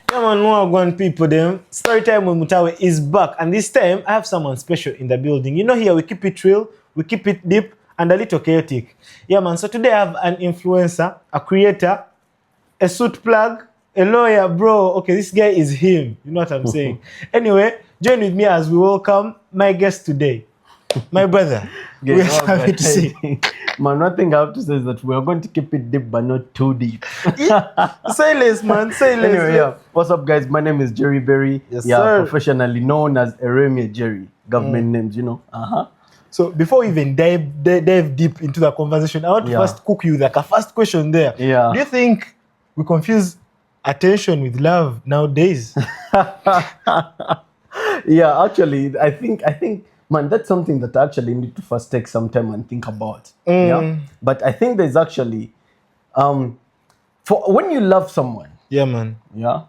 Come on, one people them. Storytime with Mutaawe is back, and this time I have someone special in the building. You know, here we keep it real, we keep it deep, and a little chaotic. Yeah, man. So today I have an influencer, a creator, a suit plug, a lawyer, bro. Okay, this guy is him. You know what I'm saying? Anyway, join with me as we welcome my guest today, my brother. We are happy to see. Man, one thing I have to say is that we are going to keep it deep, but not too deep. Say less, man. Say less. Anyway, yeah. What's up, guys? My name is Jerry Berry. Yes, sir. Professionally known as Eremia Jerry. Government names, you know. So before we even dive deep into the conversation, I want to first cook you like a first question there. Yeah. Do you think we confuse attention with love nowadays? Yeah, actually, I think, man, that's something that I actually need to first take some time and think about. Yeah. But I think there's actually, for when you love someone, Yeah, man. yeah,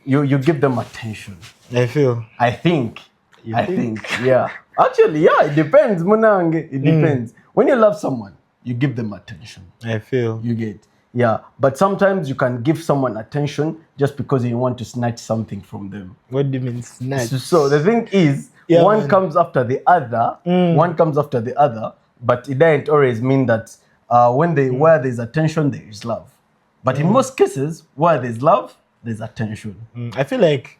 you give them attention. I feel. I think. Yeah. Actually, yeah, it depends, Munange. It depends. When you love someone, you give them attention. I feel. You get. Yeah. But sometimes you can give someone attention just because you want to snatch something from them. What do you mean snatch? So the thing is, one comes after the other. One comes after the other. But it doesn't always mean that where there's attention, there is love. But in most cases, where there's love, there's attention. I feel like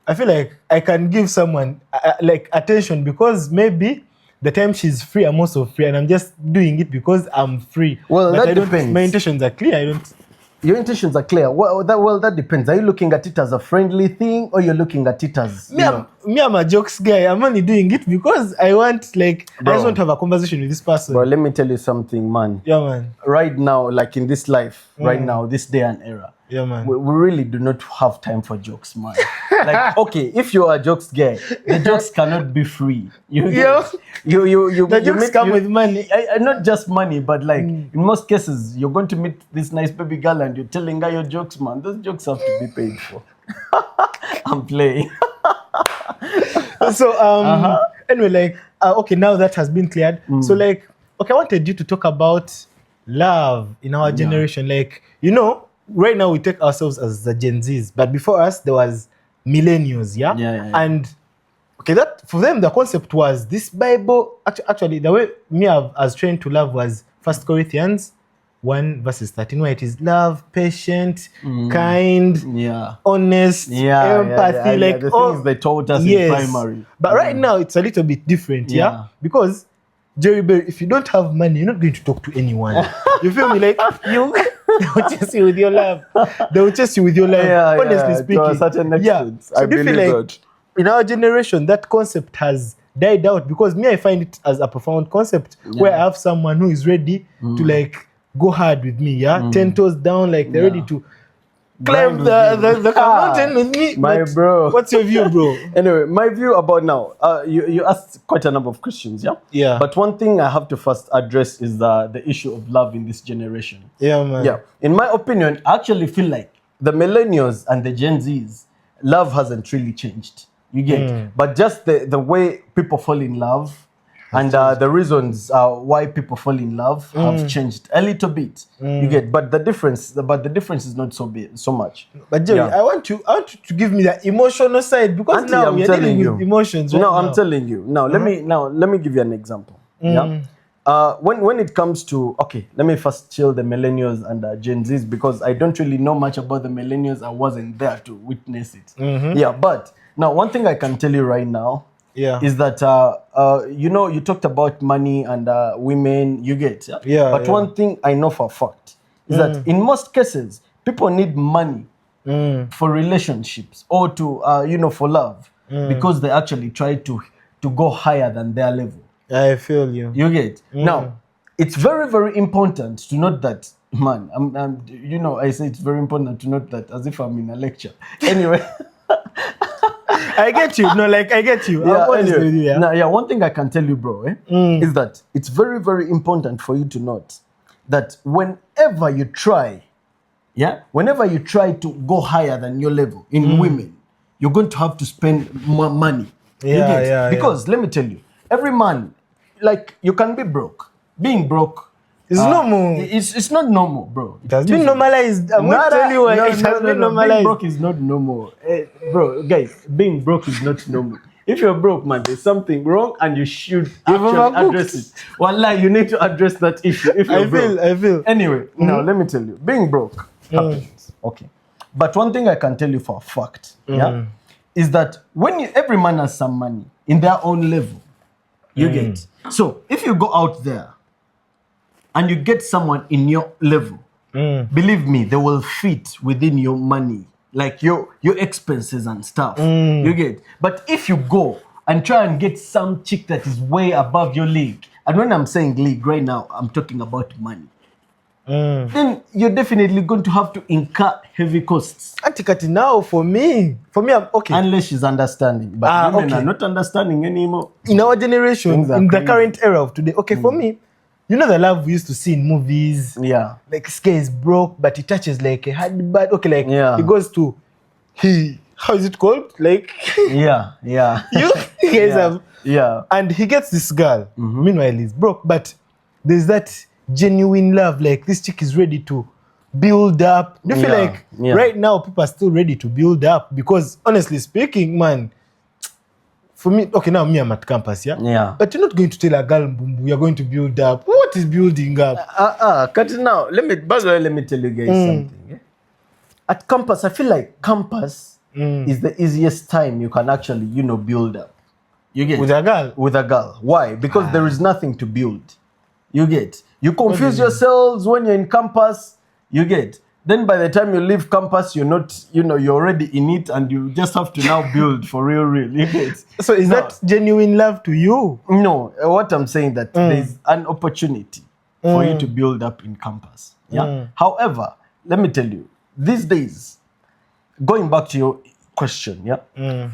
I can give someone like attention because maybe the time she's free, I'm also free, and I'm just doing it because I'm free. Well, but that depends. My intentions are clear. Your intentions are clear. Well, that depends. Are you looking at it as a friendly thing, or you're looking at it as I'm a jokes guy. I'm only doing it because I want I just want to have a conversation with this person. Bro, let me tell you something, man. Yeah, man. Right now, like in this life, right now, this day and era, yeah, man. We really do not have time for jokes, man. Like, okay, if you're a jokes guy, the jokes cannot be free. The jokes come with money. Not just money, but like in most cases, you're going to meet this nice baby girl and you're telling her your jokes, man. Those jokes have to be paid for. I'm playing. So anyway, okay, now that has been cleared. So I wanted you to talk about love in our generation. Like, you know, right now we take ourselves as the Gen Zs, but before us there was millennials, yeah? And okay, that for them the concept was this Bible. Actually, the way me I was trained to love was 1 Corinthians 1:13, where it is love, patient, kind, honest, empathy, like the things they taught us in primary. But right now it's a little bit different, because Jerry Berry, if you don't have money, you're not going to talk to anyone. You feel me? Like they will chase you with your love. They will chase you with your love. Honestly speaking, to a certain extent, So I believe that. In our generation, that concept has died out because me, I find it as a profound concept where I have someone who is ready to go hard with me. 10 toes down, like they're ready to climb the mountain with me. My bro. What's your view, bro? Anyway, my view about now, you asked quite a number of questions, Yeah. But one thing I have to first address is the issue of love in this generation. Yeah, man. Yeah. In my opinion, I actually feel like the millennials and the Gen Zs, love hasn't really changed. You get, but just the way people fall in love and the reasons why people fall in love have changed a little bit. You get, but the difference is not so much. But Jerry, I want you to give me the emotional side because now we're dealing with emotions. Right now. I'm telling you. Now let me give you an example. Yeah. When it comes to let me first chill the millennials and Gen Zs because I don't really know much about the millennials. I wasn't there to witness it. Yeah, but now one thing I can tell you right now is that you talked about money and women. You get but one thing I know for a fact is that in most cases people need money for relationships or to for love because they actually try to go higher than their level. I feel you. You get now. It's very, very important to note that, man. I say it's very important to note that as if I'm in a lecture. Anyway. I get you. No, I get you. One thing I can tell you, bro, is that it's very, very important for you to note that whenever you try to go higher than your level in women, you're going to have to spend more money. Because let me tell you, every man, like you can be broke. Being broke It's normal. It's not normal, bro. It has been normalized. I'm going to tell you why it has been normalized. Being broke is not normal. Bro, guys, being broke is not normal. If you're broke, man, there's something wrong and you should actually address it. Wallah, you need to address that issue if you're broke. I feel. Anyway, now let me tell you. Being broke happens. Okay. But one thing I can tell you for a fact, is that when every man has some money in their own level, you get. So if you go out there and you get someone in your level, believe me, they will fit within your money, like your expenses and stuff. You get. But if you go and try and get some chick that is way above your league, and when I'm saying league right now, I'm talking about money. Then you're definitely going to have to incur heavy costs. Antikati now for me, I'm okay. Unless she's understanding. But women are not understanding anymore. In our generation, in the current era of today, okay, for me, you know the love we used to see in movies? Yeah. Like this guy is broke, but he touches like a hard bad. Okay, like he goes to how is it called? Like yeah. you guys have and he gets this girl. Meanwhile, he's broke, but there's that genuine love, like this chick is ready to build up. Do you feel like right now people are still ready to build up? Because honestly speaking, man, for me, okay, now me I'm at campus, but you're not going to tell a girl you're going to build up. What is building up? Cut it now. Let me tell you guys something. At campus, I feel like campus is the easiest time you can actually, build up. You get with a girl? With a girl. Why? Because there is nothing to build. You get. You confuse yourselves when you're in campus. You get. Then by the time you leave campus, you're not, you're already in it and you just have to now build for real. You get. So is that genuine love to you? No. What I'm saying that there's an opportunity for you to build up in campus. Yeah. However, let me tell you, these days, going back to your question,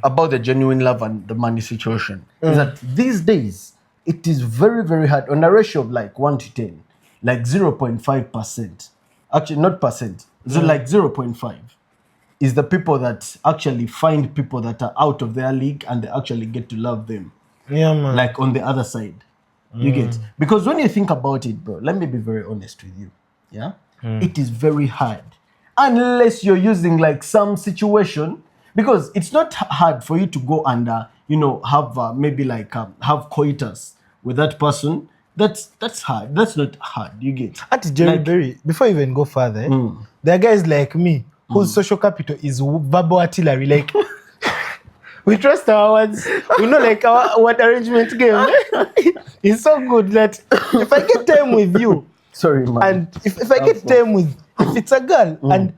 about the genuine love and the money situation, is that these days, it is very, very hard on a ratio of like 1 to 10, like 0.5%. Actually, not percent, like 0.5 is the people that actually find people that are out of their league and they actually get to love them. Yeah, man. Like on the other side. You get. Because when you think about it, bro, let me be very honest with you. Yeah? It is very hard. Unless you're using like some situation, because it's not hard for you to go and, have maybe like have coitus with that person. That's hard. That's not hard. You get. Auntie Jerry Berry, before you even go further, there are guys like me whose social capital is verbal artillery. Like, we trust our words. We know like our word arrangement game. It's so good that if I get time with you, sorry, man. And if I get time with, if it's a girl and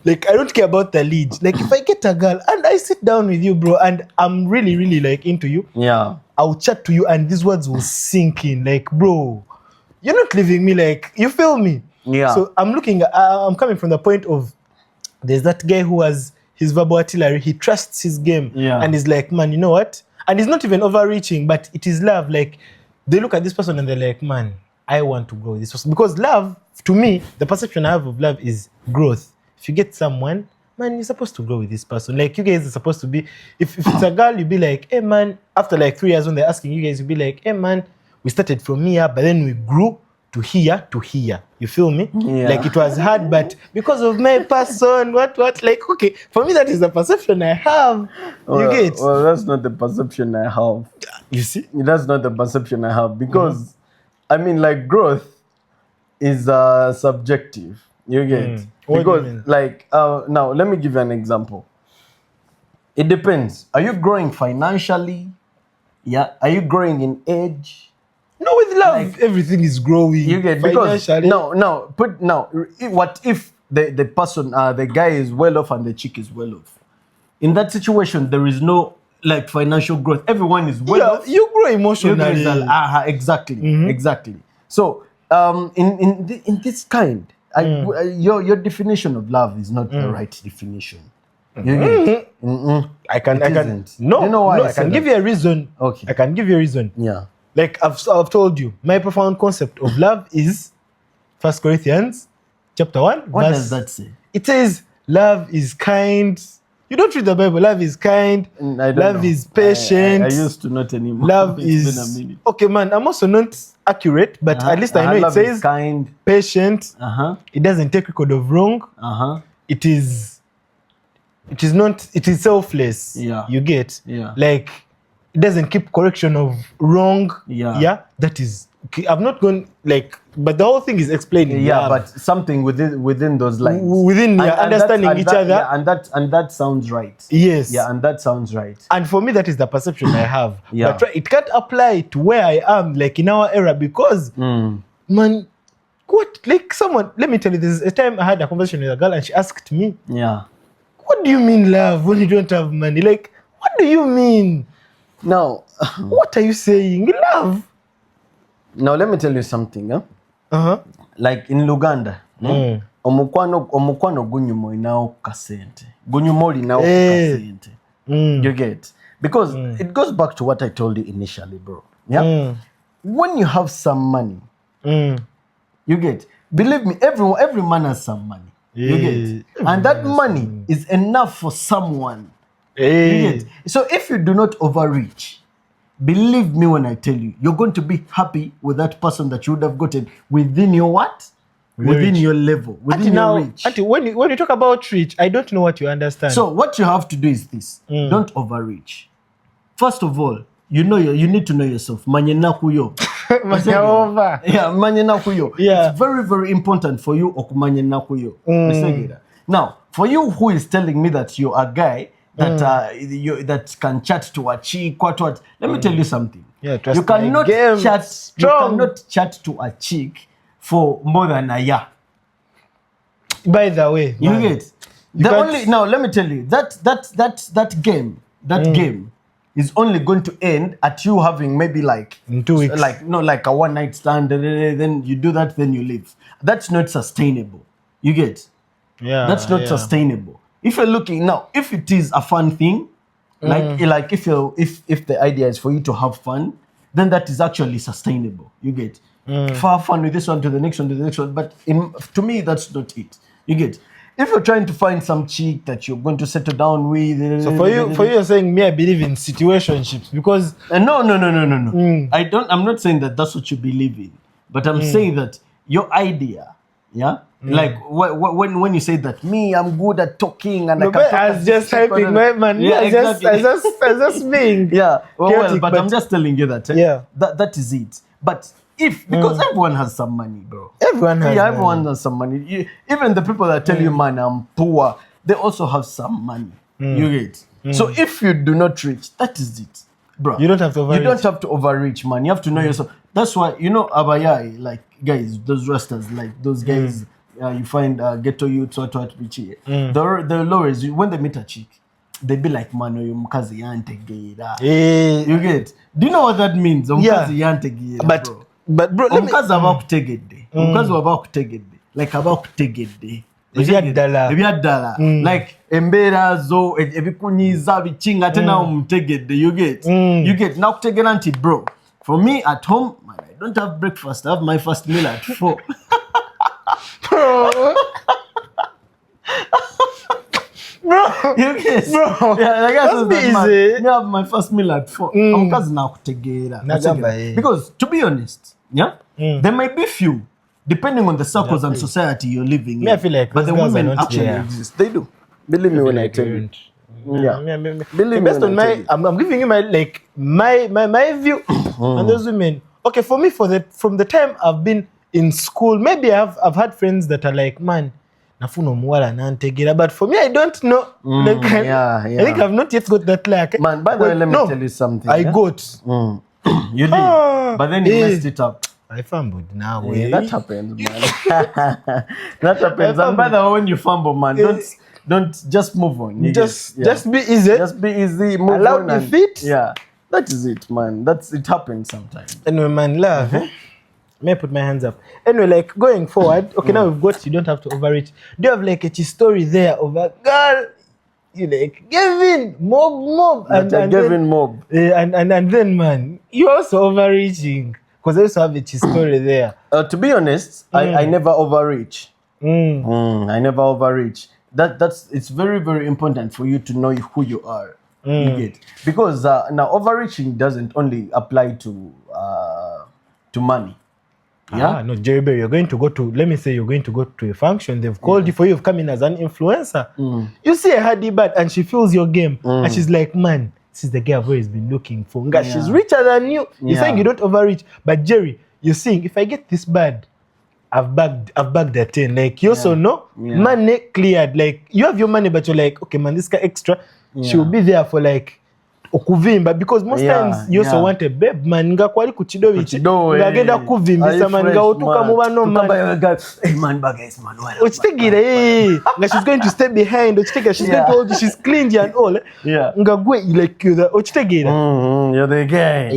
like I don't care about the lead. Like if I get a girl and I sit down with you, bro, and I'm really, really like into you, I'll chat to you and these words will sink in. Like, bro, you're not leaving me. Like, you feel me? Yeah. So I'm coming from the point of there's that guy who has his verbal artillery. He trusts his game and he's like, man, you know what? And he's not even overreaching, but it is love. Like, they look at this person and they're like, man, I want to grow with this person. Because love, to me, the perception I have of love is growth. If you get someone, man, you're supposed to grow with this person. Like, you guys are supposed to be, if it's a girl, you'll be like, hey, man, after like 3 years when they're asking you guys, you'll be like, hey, man, we started from here, but then we grew to here to here. You feel me? Yeah. Like, it was hard, but because of my person, what, like, okay, for me, that is the perception I have. You get? Well, that's not the perception I have. You see? That's not the perception I have because, I mean, like, growth is subjective. You get? What because, do you mean? like, now, let me give you an example. It depends. Are you growing financially? Yeah. Are you growing in age? No, with love, like, everything is growing. You get? Because, what if the person, the guy is well off and the chick is well off? In that situation, there is no, like, financial growth. Everyone is well off. You grow emotionally. Exactly. Exactly. So, in this kind, your definition of love is not the right definition. You I can. No, you know why? I can give you a reason. Okay. I can give you a reason. Yeah. Like I've told you, my profound concept of love is 1 Corinthians chapter 1. What does that say? It says love is kind. You don't read the Bible. Love is kind. I don't love know. is patient. I used to not anymore. Love It's is been a minute. okay, man. I'm also not accurate, but at least I know it love is says kind. patient. It doesn't take record of wrong. It is not. It is selfless. Yeah. You get. Yeah. Like it doesn't keep correction of wrong. Yeah. Yeah. That is. Okay, I've not gone like, but the whole thing is explaining. Yeah, but something within those lines. Within understanding each other. Yeah, and that sounds right. Yes. Yeah, and that sounds right. And for me, that is the perception I have. Yeah. But it can't apply to where I am, like in our era, because man, what? Like someone, let me tell you, there's a time I had a conversation with a girl, and she asked me, Yeah. "What do you mean love when you don't have money? Like, what do you mean? Now, What are you saying? Love?" now let me tell you something. Like in Luganda, omukwano gunyuma olinawo kasente. Gunyuma olinawo kasente. You get? Because it goes back to what I told you initially, bro. Yeah. When you have some money, you get. Believe me, every man has some money. You get, and that money is enough for someone. You get. So if you do not overreach, believe me when I tell you, you're going to be happy with that person that you would have gotten within your what? Within your level, within your reach. Auntie, when you talk about reach, I don't know what you understand. So what you have to do is this: don't overreach. First of all, you need to know yourself. Manyena kuyo. Yeah, manyena kuyo. Yeah. It's very, very important for you okumanyena kuyo. Now, for you who is telling me that you're a guy that that can chat to a chick, what? Let me tell you something. Yeah, you cannot chat to a chick for more than a year. By the way, you get now. Let me tell you that game is only going to end at you having maybe like in 2 weeks, like a one night stand. Then you do that, then you leave. That's not sustainable. You get? Yeah, that's not sustainable. If you're looking now, if it is a fun thing, like if the idea is for you to have fun, then that is actually sustainable. You get? Far fun with this one to the next one to the next one. But to me, that's not it. You get? If you're trying to find some chick that you're going to settle down with, so for you, you're saying me, I believe in situationships because no. I'm not saying that that's what you believe in, but I'm saying that your idea, yeah. Like when you say that I'm good at talking and I can talk. I was just typing, man. Yeah, exactly. I just being. Yeah, chaotic, but I'm just telling you that. That is it. But because everyone has some money, bro. Everyone has some money. Even the people that tell you, man, I'm poor, they also have some money. You get. So if you do not reach, that is it, bro. You don't have to overreach. You don't have to overreach, man. You have to know yourself. That's why Abayai, like guys, those rasters, like those guys. You find ghetto youths what bichi. The lowers, when they meet a chick, they be like, man, you mkazi yantegeira. You get? Do you know what that means? Mkazi yantegeira, but bro, mkazi abakutegedde. Mkazi abakutegedde. Like abakutegedde. Ebyaddala. Like embeera zo ebikunyiza bichinga tena umutegedde. You get? You get? Now kutegera nti bro. For me at home, man, I don't have breakfast. I have my first meal at 4. Bro, you guess? Bro, yeah, I guess that's easy. You have my first meal at 4. Because to be honest, there might be few, depending on the circles and society you're living in. I feel like but the women actually exist. They do. Believe me when I tell you. Yeah. Believe based on I'm giving you my view on those women. Okay, for me, from the time I've been in school, maybe I've had friends that are like, man, nafuno muwala nantegera, but for me, I don't know. I think I've not yet got that luck. Man, by the way, let me tell you something. I got. You did, but then you messed it up. I fumbled now. That happens, man. That happens. And by the way, when you fumble, man, don't just move on. Just be easy. Just be easy. Move allow on. Allow the feet. Yeah, that is it, man. It happens sometimes. Anyway, man, love. May I put my hands up? Anyway, like going forward, okay, now we've got, you don't have to overreach. Do you have like a story there of a girl, you like, Gavin, mob, and Gavin mob. And then, man, you also overreaching. Because I also have a story there. To be honest, I never overreach. I never overreach. It's very, very important for you to know who you are. You get? Because now overreaching doesn't only apply to to money. Yeah. No, Jerry Berry, you're going to go to, let me say you're going to go to a function. They've called you for you've come in as an influencer. You see a Hardy Bad and she feels your game. And she's like, man, this is the girl I've always been looking for. She's richer than you. You're saying you don't overreach. But Jerry, you're saying, if I get this bad, I've bagged the 10. Like, you also know, money cleared. Like, you have your money, but you're like, okay, man, this guy extra. She will be there for like, okuvimba, because most times you also want a babe, man. Nga kwali kuchido wichi. Nga genda kuvimbisa, man. Nga otuka muba no, man. Hey, man, bagay, man. Ochitegira, nga she's going to stay behind. Ochitegira, she's going to hold you. She's clingy and all. Nga gwe, like, ochitegira. You're the guy.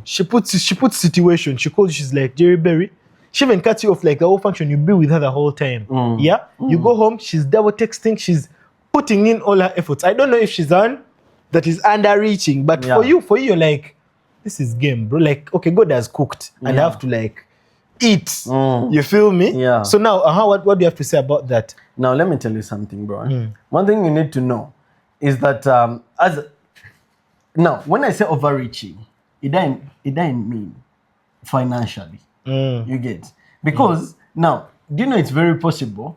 She puts situation. She calls you, she's like, Jerry Berry. She even cuts you off like the whole function. You be with her the whole time. You go home, she's double texting, she's putting in all her efforts. I don't know if she's on that is underreaching, but for you, you're like, this is game, bro. Like, okay, God has cooked and I have to like eat. You feel me? So now, what do you have to say about that? Now, let me tell you something, bro. One thing you need to know is that now, when I say overreaching, it doesn't mean financially. You get, because now, do you know it's very possible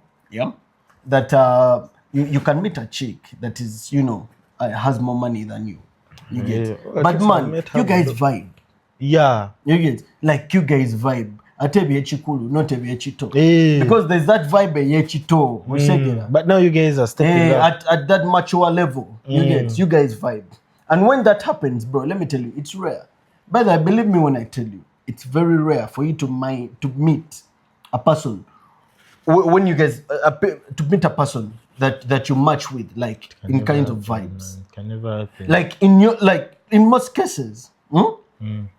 that you can meet a chick that is, you know, has more money than you. You get, but man, you guys vibe. You get, like, you guys vibe. Atebi echikulu, not ebi echito. Because there's that vibe echito. But now you guys are stepping up at that mature level. You get, you guys vibe. And when that happens, bro, let me tell you, it's rare. But I believe me when I tell you, it's very rare for you to meet a person when you guys to meet a person that you match with, like, in kinds of vibes. Man. Can never happen. Like in most cases, in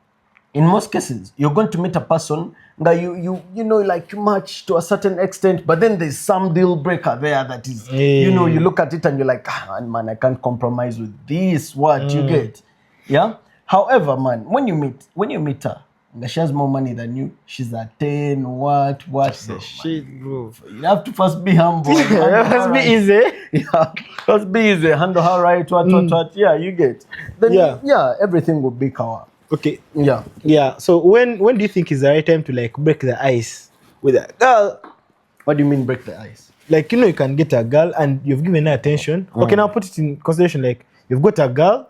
most cases, you're going to meet a person that you know, like, you match to a certain extent, but then there's some deal breaker there that is, you know, you look at it and you're like, man, I can't compromise with this. What you get, However, man, when you meet her, she has more money than you. She's a 10. What? Shit, bro. You have to first be humble. First be easy. First be easy. Handle her right. What? Yeah, you get. Then everything will be covered. Okay. Yeah. So when do you think is the right time to like break the ice with a girl? What do you mean break the ice? Like, you know, you can get a girl and you've given her attention. Okay, now put it in consideration. Like, you've got a girl.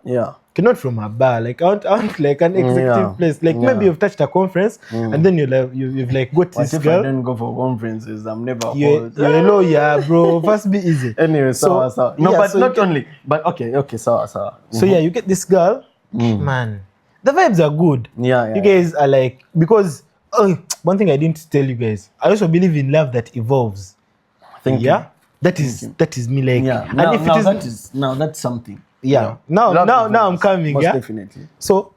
Not from a bar, like I want like an executive place, like maybe you've touched a conference and then you've like got this girl. If I don't go for conferences, I'm never you're a lawyer, bro. First be easy. Anyway, so no, but so not only, but okay, so so you get this girl, man. The vibes are good. You guys are like, because one thing I didn't tell you guys, I also believe in love that evolves. Thank you. That is me, like, and if that's something. Now I'm coming. Most definitely. So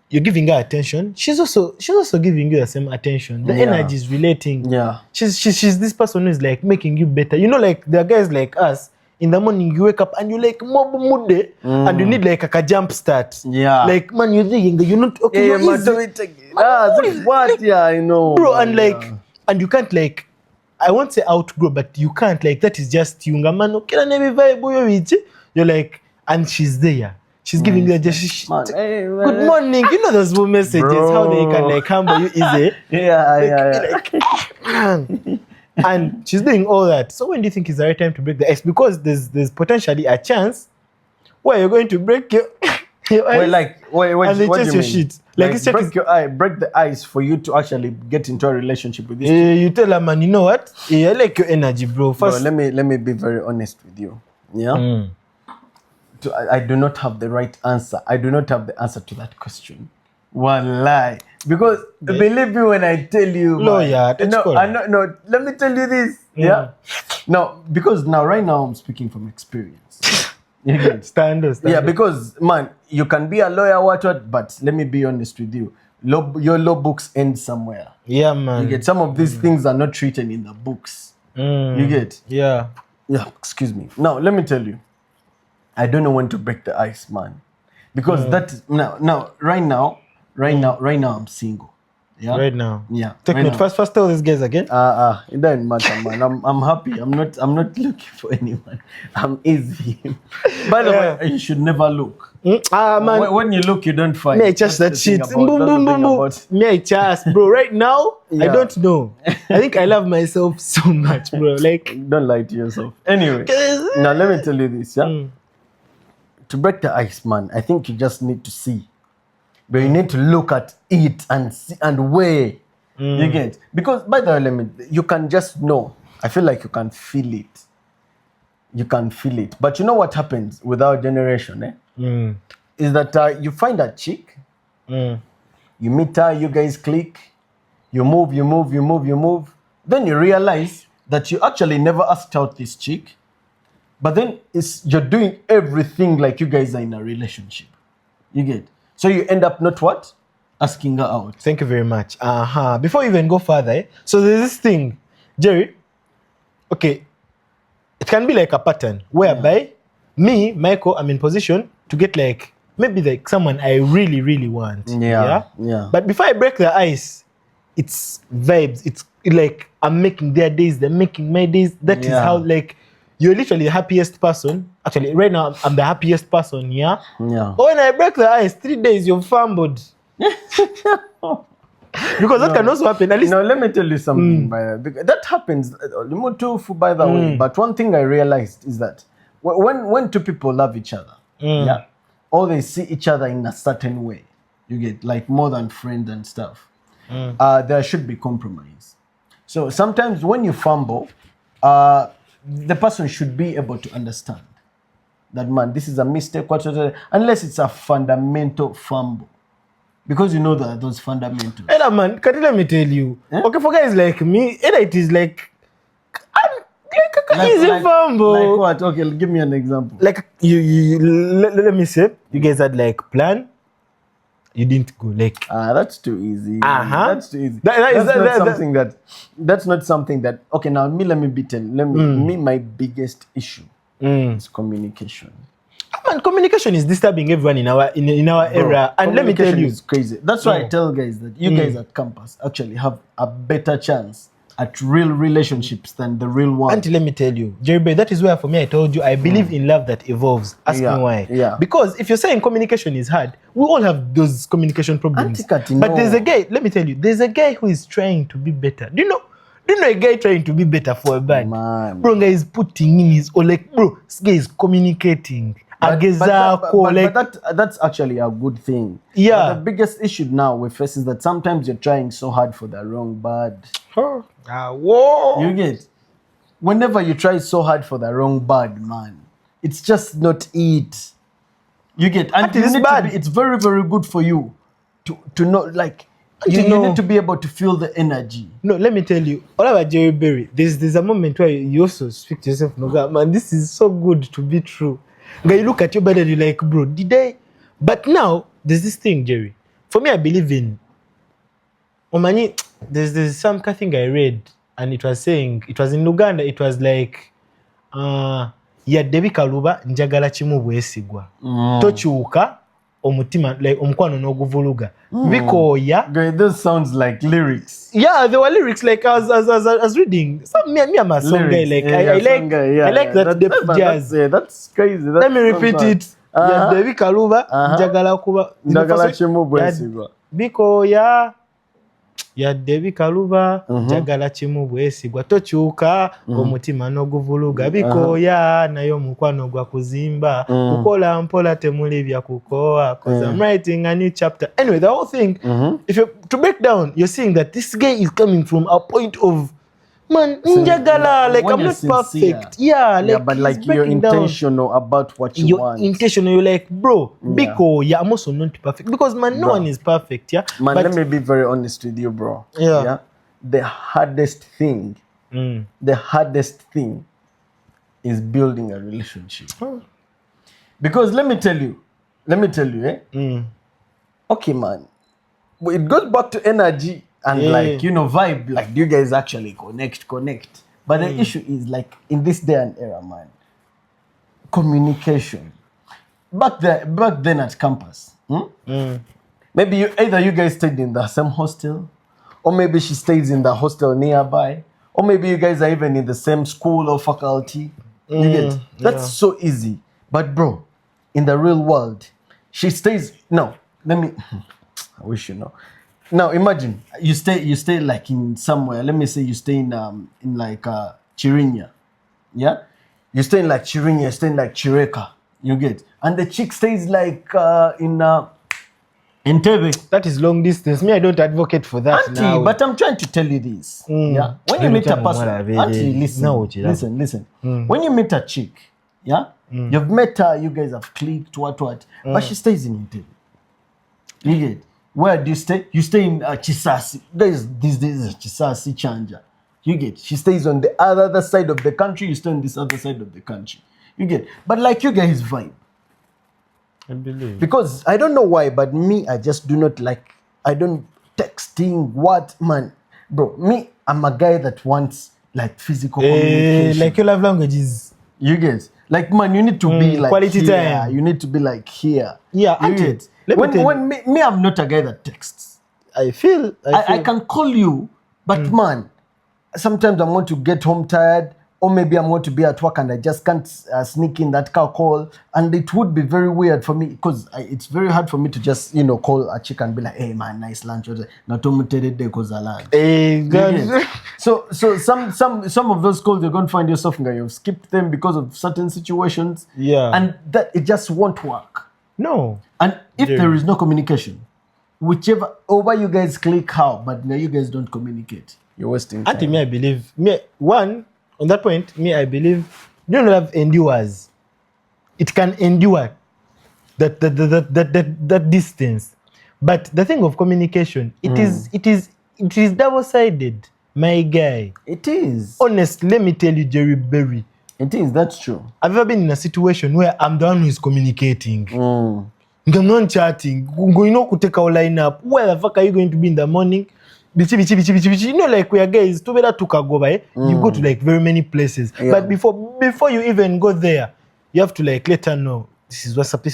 you're giving her attention. She's also giving you the same attention. The energy is relating. She's this person who is like making you better. You know, like there are guys like us. In the morning you wake up and you like mob mood and you need like a jump start. Like, man, you're thinking you're not okay. This is what? I know, bro. And like, and you can't, like, I won't say outgrow, but you can't, like, that is just you, man. Okay, you're like. And she's there. She's giving you a good morning. You know those messages, bro. How they can like humble you easy. And she's doing all that. So when do you think is the right time to break the ice? Because there's potentially a chance where you're going to break your ice. Wait, and they what chase do you your mean? shit. Like break the ice for you to actually get into a relationship with this. You tell her, man, you know what? I like your energy, bro. First, bro, let me be very honest with you. I do not have the right answer. I do not have the answer to that question. One lie. Because believe me when I tell you. No, let me tell you this. No, because right now I'm speaking from experience. Stand. Because, man, you can be a lawyer, what, but let me be honest with you. Your law books end somewhere. Yeah, man. You get, some of these things are not written in the books. You get? Yeah, excuse me. Now, let me tell you. I don't know when to break the ice, man, because that right now I'm single. Yeah. Right now. Yeah. Take right note. now. First tell these guys again. It doesn't matter, man. I'm happy. I'm not looking for anyone. I'm easy. By the way, you should never look. Man. When you look, you don't find. Me, I just that shit. Boom, boom, boom, boom. Me, I just, bro. Right now, I don't know. I think I love myself so much, bro. Like, don't lie to yourself. Anyway, now let me tell you this, yeah. To break the ice, man, I think you just need to see. But you need to look at it and see and weigh. You get? Because by the way, you can just know. I feel like you can feel it. You can feel it. But you know what happens with our generation, is that you find a chick, you meet her, you guys click, you move. Then you realize that you actually never asked out this chick, but then you're doing everything like you guys are in a relationship. You get? So you end up not what? Asking her out. Thank you very much. Before you even go further, so there's this thing, Jerry. Okay, it can be like a pattern whereby me, Michael, I'm in position to get like maybe like someone I really, really want. Yeah. But before I break the ice, it's vibes. It's like I'm making their days, they're making my days. That is how like you're literally the happiest person. Actually, right now I'm the happiest person. Yeah. But when I break the ice, 3 days you've fumbled. Because that can also happen. At least, let me tell you something. That happens. By the way, but one thing I realized is that when two people love each other, or they see each other in a certain way, you get like more than friends and stuff. There should be compromise. So sometimes when you fumble, the person should be able to understand that, man, this is a mistake, unless it's a fundamental fumble. Because you know that those fundamentals. Hey, man, let me tell you. Okay, for guys like me, it is like easy fumble. Like what? Okay, give me an example. Like let me say, you guys had like plan. You didn't go. Like that's too easy. That's too easy. That's not something that. Okay, now let me be telling. My biggest issue is communication. Man, communication is disturbing everyone in our era, and let me tell you, it's crazy. That's why I tell guys that you guys at campus actually have a better chance at real relationships than the real one. And let me tell you, Jerry, that is where for me I told you I believe in love that evolves. Ask me why. Yeah. Because if you're saying communication is hard, we all have those communication problems. But there's a guy. Let me tell you, there's a guy who is trying to be better. Do you know a guy trying to be better for a band? Man. Bro, guy is putting in his bro, this guy is communicating. But that's actually a good thing. Yeah. But the biggest issue now we face is that sometimes you're trying so hard for the wrong bad. Whoa. You get? Whenever you try so hard for the wrong bad, man, it's just not it. You get? And it's very, very good for you to know, like, you need to be able to feel the energy. No, let me tell you, all about Jerry Berry, there's a moment where you also speak to yourself, no, man, this is so good to be true. Guy, you look at your bed and you're like, bro, did I? But now, there's this thing, Jerry. For me, I believe in Omani. There's some thing I read, and it was saying, it was in Uganda, it was like, Yadebi kaluba njagala chimu bwesigwa. Tochuka omutima, like omkwano n'oguvuluga. Bikoya. Those sounds like lyrics. Yeah, there were lyrics. Like I was reading. Me I'm a song guy. Like I like that depth jazz. That's crazy. Let me repeat it. Yadebi kaluba njagala kuba. Njagala chimu bwesigwa. Bikoya. Yadebi kaluba njagala chimu bwesigwa. Tochuka omutima n'oguvuluga. Bikoya nayo mukwano gwa kuzimba. Kukola mpola temuli bya kukoa. Because I'm writing a new chapter. Anyway, the whole thing, if you to break down, you're seeing that this guy is coming from a point of, man, njagala, like I'm not sincere. Perfect. But like you're intentional about what you want. You're intentional. You're like, bro, because I'm also not perfect. Because man, no one is perfect. Yeah. Man, let me be very honest with you, bro. Yeah. The hardest thing is building a relationship. Because let me tell you, okay, man, it goes back to energy. And like, vibe, like, do you guys actually connect? But the issue is, like, in this day and era, man, communication. Back then at campus, maybe either you guys stayed in the same hostel or maybe she stays in the hostel nearby, or maybe you guys are even in the same school or faculty. You get? That's so easy. But bro, in the real world, she stays. No, let me. I wish you know. Now imagine you stay like in somewhere. Let me say you stay in like Chirinya, yeah. You stay in like Chirinya, you stay in like Chireka. You get? And the chick stays like in Entebbe. That is long distance. Me, I don't advocate for that. Auntie, now. but I'm trying to tell you this. Yeah. When you meet a person, auntie, listen. When you meet a chick, yeah, you've met her, you guys have clicked, what, but she stays in Entebbe. You get? Where do you stay? You stay in Chisasi. Guys, these days is Chisasi Chanja. You get? She stays on the other side of the country. You stay on this other side of the country. You get? But like you guys vibe. I believe. Because I don't know why, but me, I just do not like. I don't texting. What man, bro? Me, I'm a guy that wants like physical communication. Like your love language is. You get? Like man, you need to be like quality here. time. You need to be like here. Yeah, you get? When me, I'm not a guy that texts. I feel. I can call you, but man, sometimes I'm going to get home tired, or maybe I'm going to be at work and I just can't sneak in that car call, and it would be very weird for me because it's very hard for me to just call a chick and be like, hey man, nice lunch. So some of those calls you're going to find yourself you've skipped them because of certain situations. Yeah, and that it just won't work. No. And if there is no communication, whichever over you guys click how, but now you guys don't communicate, you're wasting time. Auntie, me, I believe. On that point, I believe love endures. It can endure that distance. But the thing of communication, it is double-sided, my guy. It is. Honestly, let me tell you, Jerry Berry. It is, that's true. I've ever been in a situation where I'm the one who is communicating. I'm not chatting. Could take our line up. Where the fuck are you going to be in the morning? Bichi. Like we are guys, too better to go by. You go to like very many places. Yeah. But before you even go there, you have to like let her know this is what's up.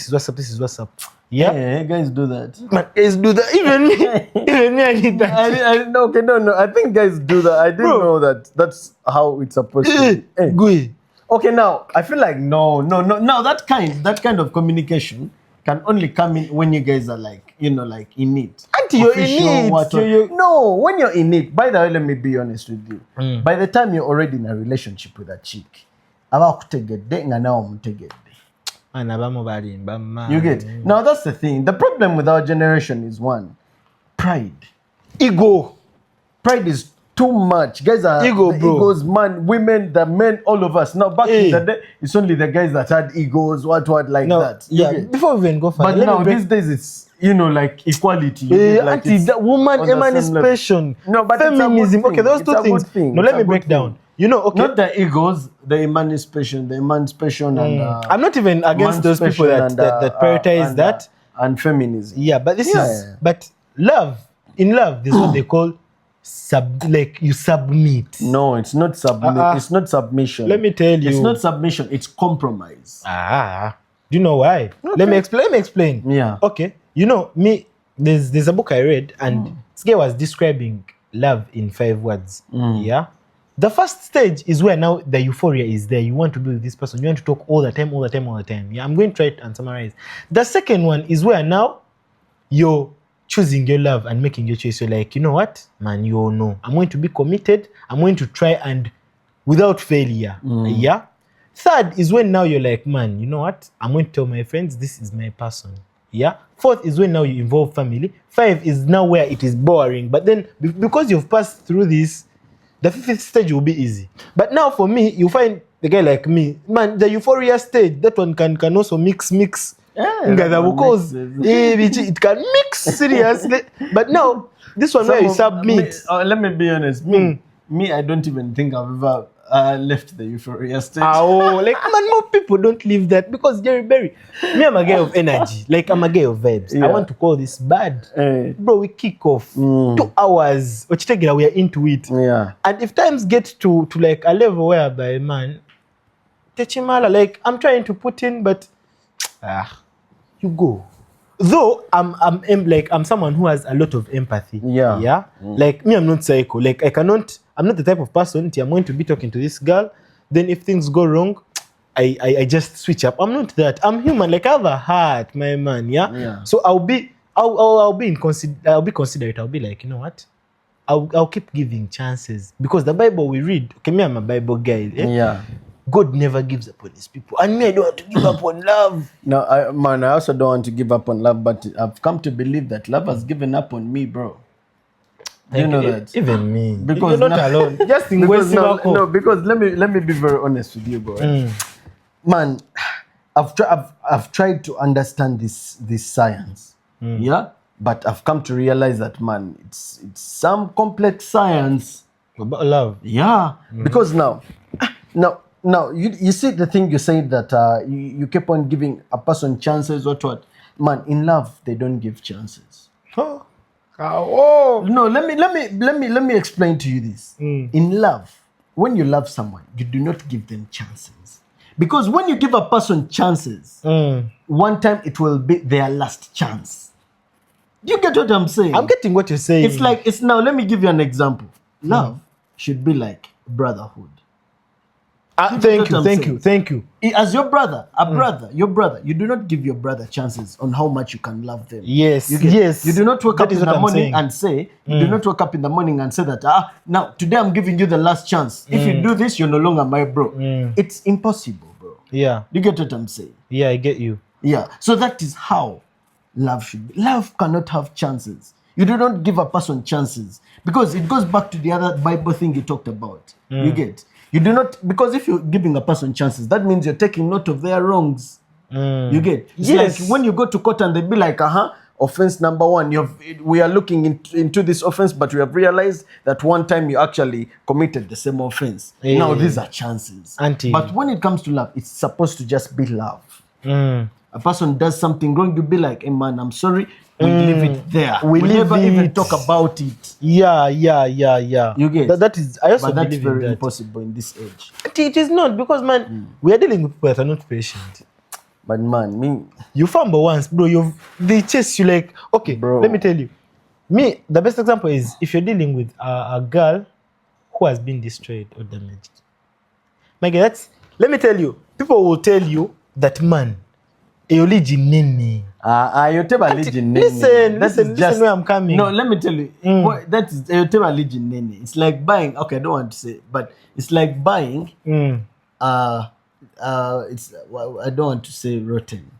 Yeah. Hey, guys do that. Man, guys do that. Even me, I did that. No. I think guys do that. I didn't know that. That's how it's supposed to be. Hey. Good. Okay, now I feel like no. That kind of communication can only come in when you guys are like, like in it. Auntie, you're in it. No, when you're in it, by the way, let me be honest with you. By the time you're already in a relationship with a chick, you get? Now that's the thing. The problem with our generation is one, pride. Ego. Pride is too much. Guys are ego, bro. Egos, man, women, the men, all of us. Now back in the day, it's only the guys that had egos, what like that. Yeah. Before we even go further, but now these days it's like equality. Like the woman emancipation. No, but feminism. Okay, those two things. No, let me break down. Okay. Not the egos, the emancipation and I'm not even against those people that prioritize that and feminism. Yeah, but but in love, there's what they call you submit. No, it's not submit. It's not submission. Let me tell you, it's not submission. It's compromise. Do you know why? Okay. Let me explain. Yeah. Okay. Me. There's a book I read, and this guy was describing love in 5 words. Yeah. The first stage is where now the euphoria is there. You want to be with this person. You want to talk all the time. Yeah, I'm going to try it and summarize. The second one is where now you're choosing your love and making your choice. You're like, you know what, man, you know, I'm going to be committed. I'm going to try and without failure. Yeah. Third is when now you're like, man, you know what, I'm going to tell my friends this is my person. Yeah. Fourth is when now you involve family. 5 is now where it is boring. But then because you've passed through this, the 5th stage will be easy. But now for me, you find the guy like me, man, the euphoria stage, that one can also mix. Because it can mix seriously. But now, this one where you submit. Let me be honest. Me, I don't even think I've ever left the euphoria stage. Man, more people don't live that because Jerry Berry. Me, I'm a guy of energy. Like, I'm a guy of vibes. Yeah. I want to call this bad. Bro, we kick off 2 hours. We are into it. Yeah. And if times get to like a level whereby, man, Techimala, like, I'm trying to put in, but you go. though I'm someone who has a lot of empathy. Yeah. Like me, I'm not psycho. Like I'm not the type of person I'm going to be talking to this girl. Then if things go wrong, I just switch up. I'm not that. I'm human. Like I have a heart, my man. Yeah. So I'll be considerate. I'll be like, you know what? I'll keep giving chances because the Bible we read. Okay, me, I'm a Bible guy. Yeah. God never gives up on his people, and me, I don't want to give up on love. No, I also don't want to give up on love, but I've come to believe that love has given up on me, bro. You know that? Even me. Because you're not alone. Just in because let me be very honest with you, bro. Man, I've tried to understand this science. Yeah? But I've come to realize that, man, it's some complex science about love. Yeah. Because now you see the thing you said that you keep on giving a person chances what. Man, in love they don't give chances. No, let me explain to you this. In love, when you love someone, you do not give them chances. Because when you give a person chances, one time it will be their last chance. You get what I'm saying? I'm getting what you're saying. It's now, let me give you an example. Love should be like brotherhood. Thank you. As your brother, your brother, you do not give your brother chances on how much you can love them. Yes. You do not wake up in the morning and say, you do not wake up in the morning and say that, now, today I'm giving you the last chance. If you do this, you're no longer my bro. It's impossible, bro. Yeah. You get what I'm saying? Yeah, I get you. Yeah. So that is how love should be. Love cannot have chances. You do not give a person chances because it goes back to the other Bible thing you talked about. You get? You do not, because if you're giving a person chances, that means you're taking note of their wrongs. You get? It's like when you go to court and they be like, offense number one, we are looking into this offense, but we have realized that one time you actually committed the same offense. Now these are chances. But when it comes to love, it's supposed to just be love. A person does something wrong, you be like, hey man, I'm sorry. We leave it there. We never even talk about it. Yeah. You get? That is, I also but that's believe very in that. impossible in this age. It is not, because man, we are dealing with people that are not patient. But man, you fumble once, bro. They chase you like, okay, bro. Let me tell you. Me, the best example is if you're dealing with a girl who has been destroyed or damaged. My God, let me tell you. People will tell you that, man, listen where I'm coming. No, let me tell you. That is it's like buying. Okay, I don't want to say, but it's like buying. It's I don't want to say rotten,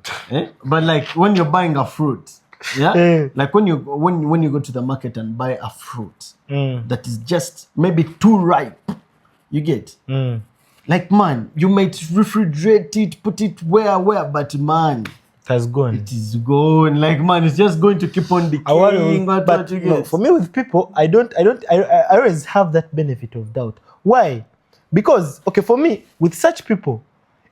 but like when you're buying a fruit, like when you go to the market and buy a fruit that is just maybe too ripe, you get. Like, man, you might refrigerate it, put it where, but man, it has gone. It is gone. Like, man, it's just going to keep on decaying. But no, for me with people, I always have that benefit of doubt. Why? Because, okay, for me, with such people,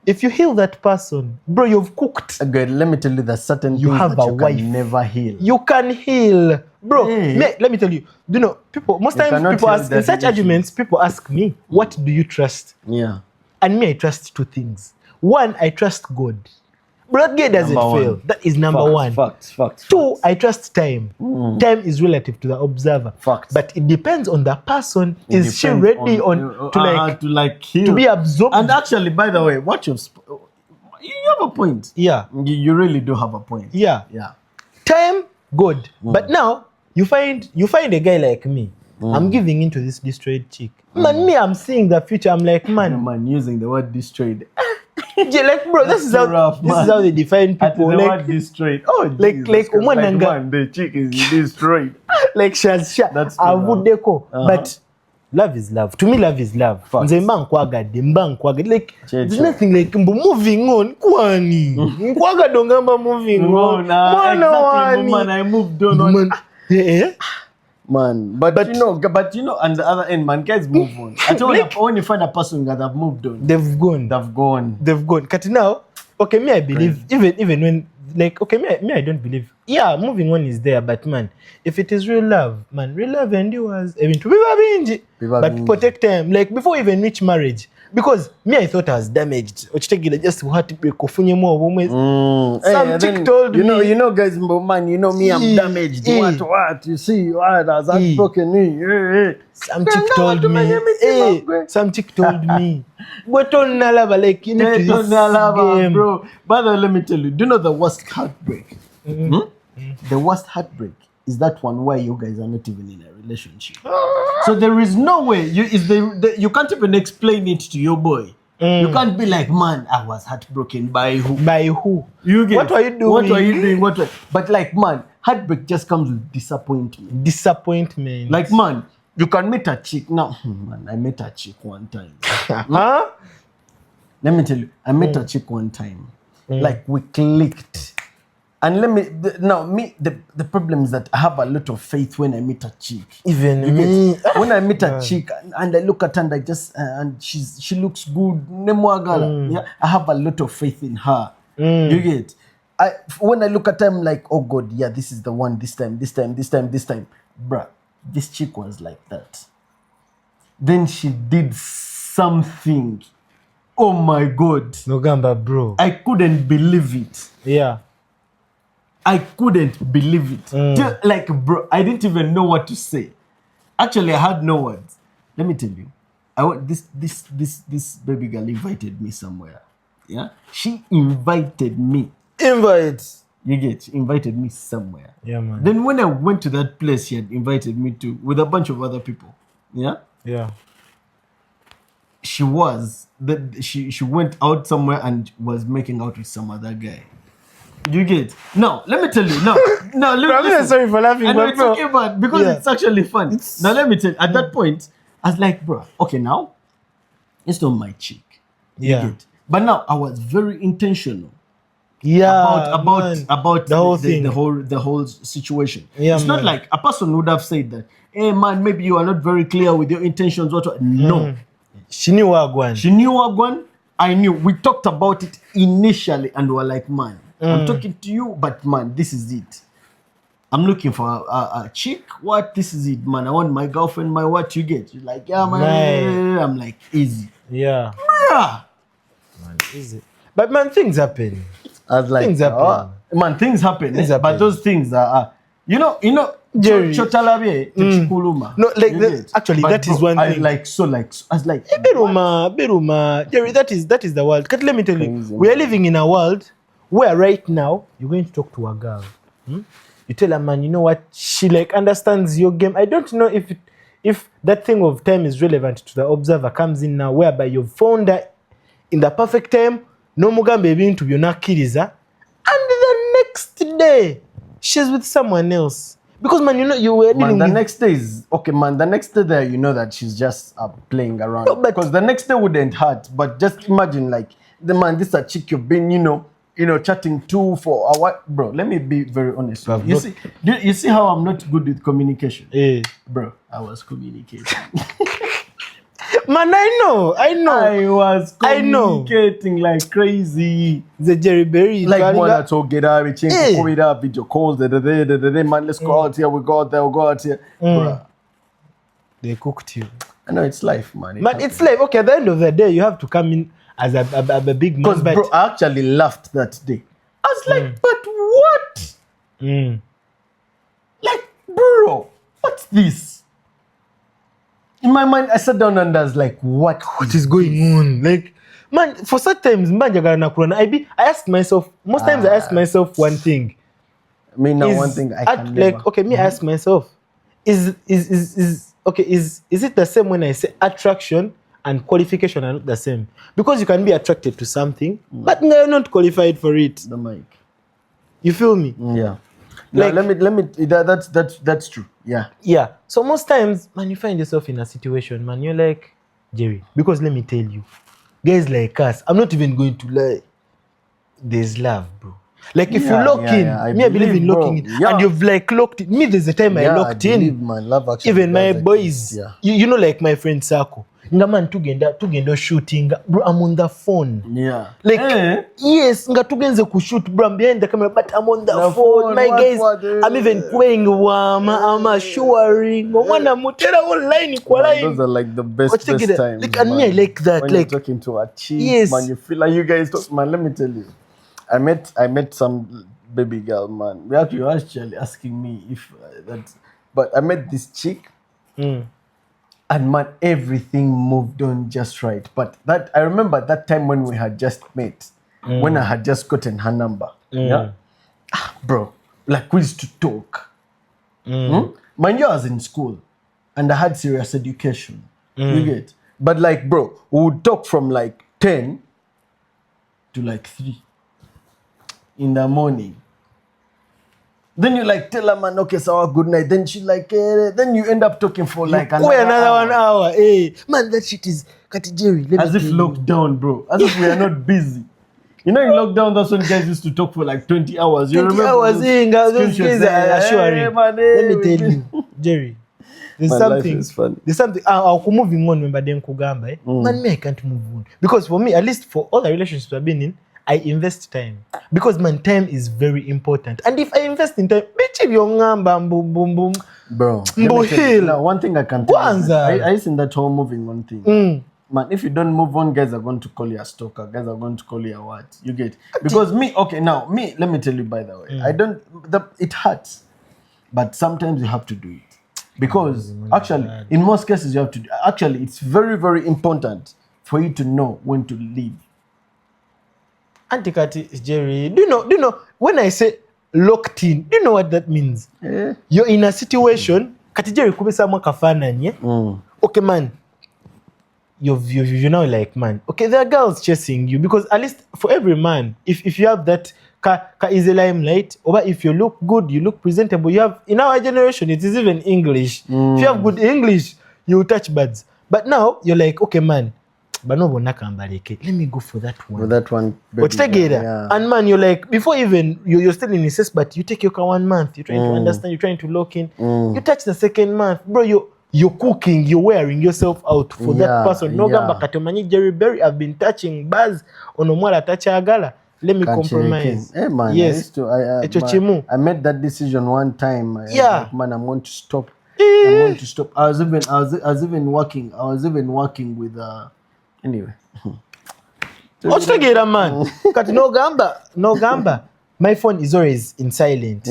if you heal that person, bro, you've cooked. Good. Let me tell you that certain you things have that a you wife. Can never heal. You can heal. Bro, let me tell you, most times people ask, in such arguments, people ask me, what do you trust? Yeah. And me, I trust two things. One, I trust God. Bro, that God doesn't fail. That is number one. Facts. Two, I trust time. Time is relative to the observer. Facts. But it depends on the person. Is she ready to heal, to be absorbed? And actually, by the way, you have a point. Yeah. You really do have a point. Yeah. Time, good. But now you find a guy like me. I'm giving into this destroyed chick. Man, me, I'm seeing the future. I'm like, man, using the word destroyed. Like, bro, this is how they define people. The like word destroyed. Oh, like man, the chick is destroyed. Like Shazsha. That's But love is love. To me, love is love. Like, there's nothing like moving on. Kwani. Moving on. Exactly, man, I moved on. Man, but you know, on the other end, man, guys move on. When you find a person that have moved on, they've gone. But now, okay, me, I believe, even when, like, okay, me, I don't believe. Yeah, moving on is there, but man, if it is real love, endures. But people take time. Like, before even reach marriage, because me I thought I was damaged. Ochitegile just heartbreak ofunye more. Some chick told me, you know, guys, man, you know me, I'm damaged. What? You see, what? I was heartbroken. Some chick told me, some chick told me, but on Nalaba, like you need to this game, bro. By the way, let me tell you, do you know the worst heartbreak? The worst heartbreak is that one where you guys are not even in a relationship. So there is no way you can't even explain it to your boy. You can't be like, man, I was heartbroken by who? By who? You get what were you doing? What were you doing? But like, man, heartbreak just comes with disappointment. Disappointment. Like, man, you can meet a chick now. Man, I met a chick one time. Huh? Let me tell you, I met a chick one time. Like, we clicked. And the problem is that I have a lot of faith when I meet a chick. Even me. When I meet a chick and I look at her and I just and she looks good. Yeah, I have a lot of faith in her. You get? When I look at her, I'm like, oh God, yeah, this is the one. This time. Bruh, this chick was like that. Then she did something. Oh my God. No gamba, bro. I couldn't believe it. Yeah. I couldn't believe it. Like, bro, I didn't even know what to say. Actually, I had no words. Let me tell you, this baby girl invited me somewhere. Yeah, she invited me. You get? She invited me somewhere. Yeah, man. Then when I went to that place, she had invited me to with a bunch of other people. Yeah. Yeah. She went out somewhere and was making out with some other guy. You get? No, let me tell you. No. I'm sorry for laughing, I know but it's bro, okay, but because it's actually fun. Now let me tell you. At that point, I was like, bro, okay, now it's not my chick. Yeah. You get? But now I was very intentional. Yeah. About the whole thing, the whole situation. Yeah, it's not like a person would have said that, hey man, maybe you are not very clear with your intentions. No. She knew Wagwan. She knew Wagwan. I knew. We talked about it initially and were like, man, I'm talking to you, but man, this is it. I'm looking for a chick. What? This is it, man. I want my girlfriend, my what you get. You're like, yeah, man. I'm like, easy. Yeah. Yeah. Man, easy. But man, things happen. I was like, things happen. Man, things happen. But those things are, you know, Jerry. No, like actually, that is one thing. I was like, Beruma, Jerry, that is the world. Let me tell you, we are living in a world where right now you're going to talk to a girl. You tell a man, you know what, she like understands your game. I don't know if that thing of time is relevant to the observer comes in now, whereby you've found her in the perfect time, no mugambe bintu byonakiriza, and the next day she's with someone else. Because man, you know, you were dealing the with... next day is okay, man. The next day there, you know that she's just playing around. No, because the next day wouldn't hurt. But just imagine, like, this is a chick you've been, you know, chatting to for a while, bro. Let me be very honest. You see how I'm not good with communication, bro. I was communicating. Man, I know. I was communicating like crazy. The Jerry Berry. Like one that told get out, we change video calls, man, let's go out here, we go out there, we go out here. Bruh. They cooked you. I know it's life, man. It's life. Okay, at the end of the day, you have to come in as a big man. Because, bro, I actually laughed that day. I was like, but what? Like, bro, what's this? In my mind, I sat down and I was like, what is going on? Like, man, for such times, I ask myself, most times I ask myself one thing. One thing I can never. Like, okay, I ask myself, is it the same when I say attraction and qualification are not the same? Because you can be attracted to something, but you're not qualified for it. The mic. You feel me? Yeah. Like, let me. That's true. Yeah. Yeah. So most times, man, you find yourself in a situation, man, you're like, Jerry, because let me tell you, guys like us, I'm not even going to lie. There's love, bro. Like if you lock in, I believe in locking in, and you've like locked in. Me, there's a time I locked in. Man, love actually even my boys, you know, like my friend Sako. nga man tugenda shooting bro, I'm on the phone. Yeah. Like yes, nga tugenze ku shoot bro, I'm behind the camera but I'm on the phone. My guys, I'm even playing wama, I'm assuring omwana mutera online kwa line. Those are like the best times. Like, and me I like that. When like you're talking to a chief, yes. man, you feel like you guys talk, man. Let me tell you, I met some baby girl, man. We actually actually asking me if but I met this chick, and man, everything moved on just right. But that I remember that time when we had just met, when I had just gotten her number. Yeah, bro, like we used to talk. Mind you, I was in school, and I had serious education. You get, but like, bro, we would talk from like 10 to like 3 in the morning. Then you like tell her, man, okay, so good night. Then she like, then you end up talking for like another 1 hour. Hey, man, that shit is Jerry. As if locked down, bro. As if we are not busy. You know, in lockdown, that's when guys used to talk for like 20 hours. You 20 remember hours, those guys are assuring. Let me tell you, Jerry. There's something. I'll moving on. Remember them kugamba. Man, me I can't move on because for me, at least for all the relationships I've been in, I invest time because man, time is very important. And if I invest in time, boom, boom, boom, bro. Now, one thing I can tell you, I seen that whole moving on thing. Man, if you don't move on, guys are going to call you a stalker. Guys are going to call you a what? You get? Because me, okay, now me, let me tell you by the way, it hurts, but sometimes you have to do it. Because actually, in most cases, you have to. Actually, it's very, very important for you to know when to leave. Auntie Kati, Jerry, do you know when I say locked in? Do you know what that means? You're in a situation. Kati Jerry, kubisa mwakafana nye. Okay, man. You know, like man. Okay, there are girls chasing you because at least for every man, if you have that. Is a limelight, or if you look good, you look presentable. You have in our generation, it is even English. If you have good English, you touch buds. But now you're like, okay, man, but no one let me go for that one. For that one, yeah. And man, you're like before even you're still in recess, but you take your 1 month. You're trying to understand. You're trying to lock in. You touch the second month, bro. You're cooking. You're wearing yourself out for that person. No gamba katomanyi Jerry Berry. I've been touching buzz on omwala tacha agala. Let me compromise. Hey man, yes. I made that decision one time. Yeah. Man, I'm going to stop. I'm going to stop. I was even working with anyway. What's the man? Kati no gamba. My phone is always in silent.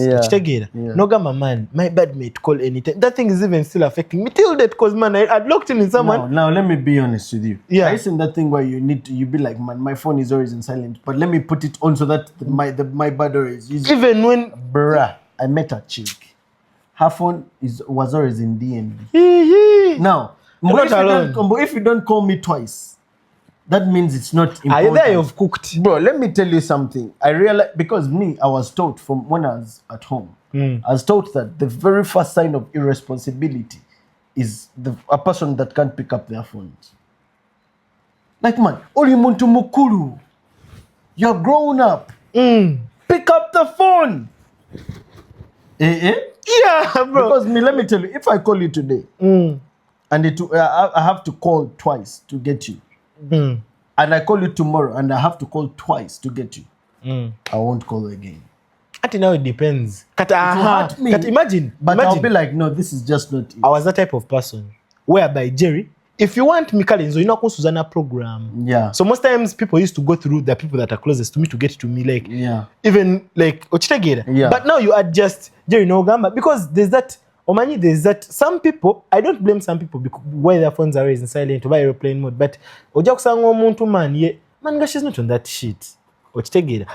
No gamba, man. My bad mate call anytime. That thing is even still affecting me till that because man, I locked in someone. Now let me be honest with you. Yeah. I seen that thing where you be like, man, my phone is always in silent, but let me put it on so that my battery is easy. Even when bruh, I met a chick. Her phone was always in DND. Now, if you don't call me twice, that means it's not important. Either you've cooked. Bro, let me tell you something. I realized, because I was taught from when I was at home, I was taught that the very first sign of irresponsibility is a person that can't pick up their phones. Like, man, olimuntu mukuru. You're grown up. Pick up the phone. Yeah, bro. Because let me tell you, if I call you today, and I have to call twice to get you, and I call you tomorrow and I have to call twice to get you, I won't call again. Until now it depends. Imagine. I'll be like, no, this is just not it. I was that type of person whereby Jerry, if you want me, you know, Susanna program. Yeah. So most times people used to go through the people that are closest to me to get to me, like even like Ochitagera. Yeah. But now you adjust Jerry no gamba because there's that. Omani, there's that some people, I don't blame some people because why their phones are always in silent or by airplane mode, but ojakusanga omuntu man, she's not on that shit.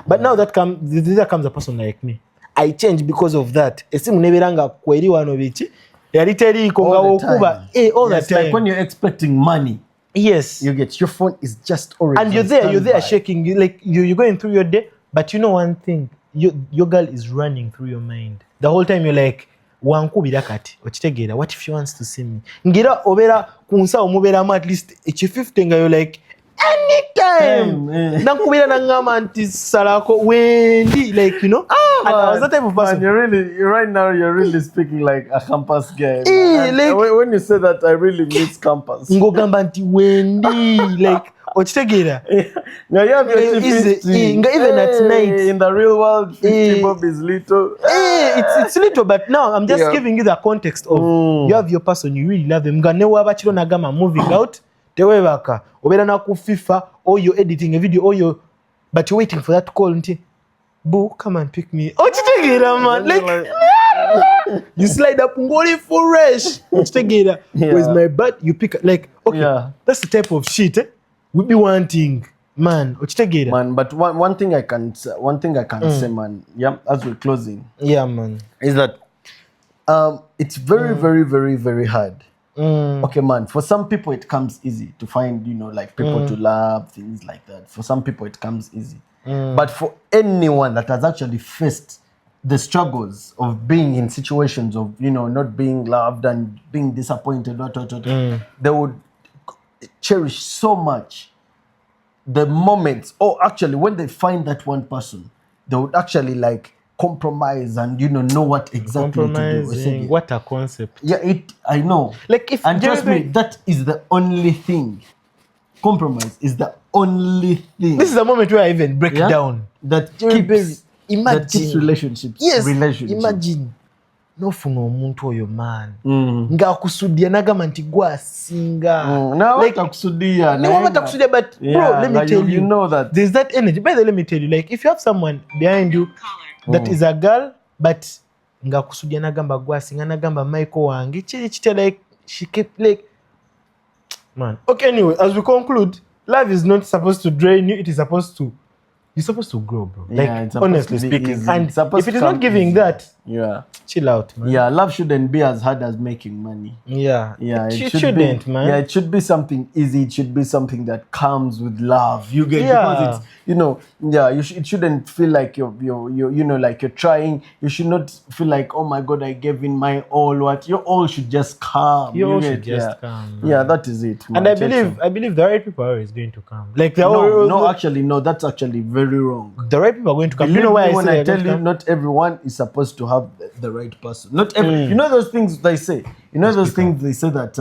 But now that comes a person like me. I change because of that. Esimu neberanga kweri wano bichi. Yariteri konga okuba all the time. Like when you're expecting money. Yes. You get your phone is just already. And you're there shaking. You're going through your day, but you know one thing, your girl is running through your mind. The whole time you're like, wankubira kati okitegera, what if she wants to see me? Ngira obera kunsa omubera at least echi 50 nga you're like, anytime. Nankubira nangama anti salako wendi, like, you know. And I was that type of person. Right now you're really speaking like a campus guy. Like, when you say that, I really miss campus. Ngogamba anti wendi, like, ochitegera. Now you have your 50. Even at night. In the real world, 50 bob is little. It's little, but now I'm just giving you the context of you have your person, you really love them. Ganewa bachiro nagama moving out. Tewebaka. Obera na ku FIFA, or you're editing a video, or you're, but you're waiting for that call. Boo, come and pick me. Ochitegera, man. Like, you slide up ngoli fresh. Ochitegera. Where's my butt? You pick, like, okay. That's the type of shit, we be wanting. Man, ochitegera. Man, but one thing I can say, man, as we're closing. Yeah, man. Is that it's very, very, very, very hard. Okay, man, for some people it comes easy to find, like people to love, things like that. For some people it comes easy. But for anyone that has actually faced the struggles of being in situations of, not being loved and being disappointed, they would cherish so much the moments, or actually when they find that one person, they would actually like compromise and know what exactly to do. What a concept. Yeah, I know. Like, if and trust me, that is the only thing. Compromise is the only thing. This is the moment where I even break down. That keeps relationships. Yes. Relationships. Imagine. No funo omuntu oyo man. Nga kusudia nagama nti gwa singa. Na wata kusudia. No wata kusudia, but bro, let me tell you. You know that. There's that energy. By the way, let me tell you, like, if you have someone behind you that is a girl, but nga kusudia nagamba gwa singa nagamba Michael wangi. Chite like, she kept like, man. Okay, anyway, as we conclude, love is not supposed to drain you. It is supposed to, you're supposed to grow, bro. Like, honestly speaking. Easy. And if it is not giving easy. That, chill out, man. Yeah, love shouldn't be as hard as making money. Yeah. It shouldn't, man. Yeah, it should be something easy. It should be something that comes with love. You get because it's it shouldn't feel like you're like you're trying. You should not feel like, oh my God, I gave in my all. What your all should just come. Your all should just come. Man. Yeah, that is it. Man. And I believe the right people are always going to come. Like no, that's actually very wrong. The right people are going to come. Believe you know why when I tell you, not everyone is supposed to have the right person. Not every. You know those things they say. You know those things they say that.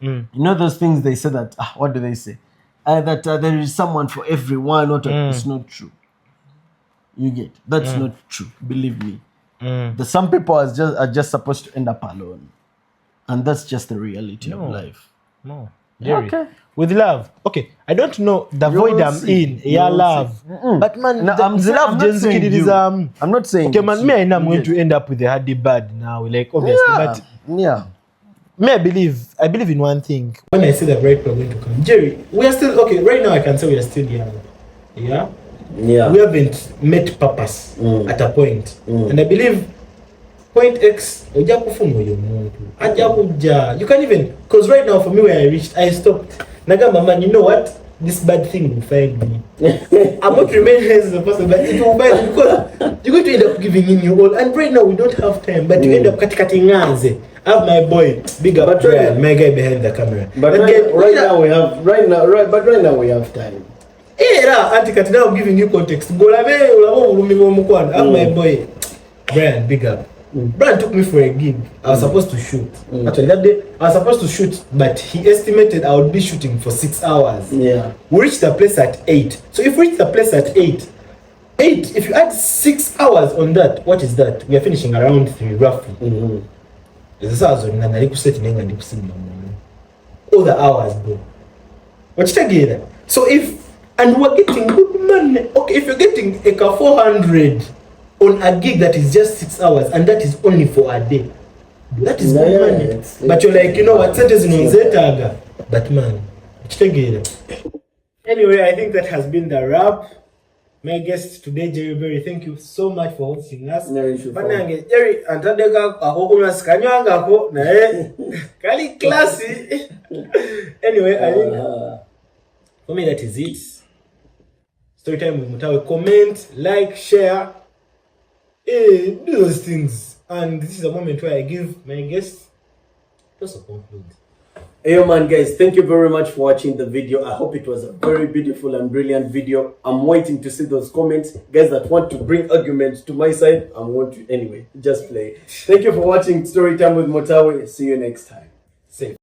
You know those things they say that. What do they say? That there is someone for everyone. It's not true. You get that's not true. Believe me. Some people are just supposed to end up alone, and that's just the reality of life. No. Jerry. Okay. With love. Okay. I don't know the void I'm in. Love. But man, the love just kid is I'm not saying. Okay, man, me and I'm going to end up with a hardy bad now. Like, obviously. But me, I believe in one thing. When I say that right people are going to come. Jerry, we are still okay, right now I can say we are still young. Yeah? Yeah. We haven't met purpose at a point. And I believe point X, you can even, because right now for me where I reached, I stopped. Nagamba, man, you know what? This bad thing will find me. I'm not remaining as a person, but it will find me because you're going to end up giving in your all. And right now we don't have time, but you end up cutting nganze. I have my boy, big up, my guy behind the camera. But right now we have time. Auntie, now I'm giving you context. I have my boy, Brian, big up. Brian took me for a gig. I was supposed to shoot. Actually, that day I was supposed to shoot, but he estimated I would be shooting for 6 hours. Yeah. We reached the place at 8. So if we reach the place at 8, if you add 6 hours on that, what is that? We are finishing around 3 roughly. All the hours, bro. What you get? So and we're getting good money. Okay, if you're getting a 400 on a gig that is just 6 hours, and that is only for a day, that is good money. But you're like, you know what, but man, anyway, I think that has been the wrap. My guest today, Jerry Berry, thank you so much for hosting us. Jerry, kali classy. Anyway, I think for me that is it. Storytime with Mutaawe. Comment, like, share. Do those things. And this is a moment where I give my guests to conclude. Hey man, guys, thank you very much for watching the video. I hope it was a very beautiful and brilliant video. I'm waiting to see those comments. Guys that want to bring arguments to my side, I'm going to, anyway, just play. Thank you for watching Storytime with Mutaawe. See you next time. Safe.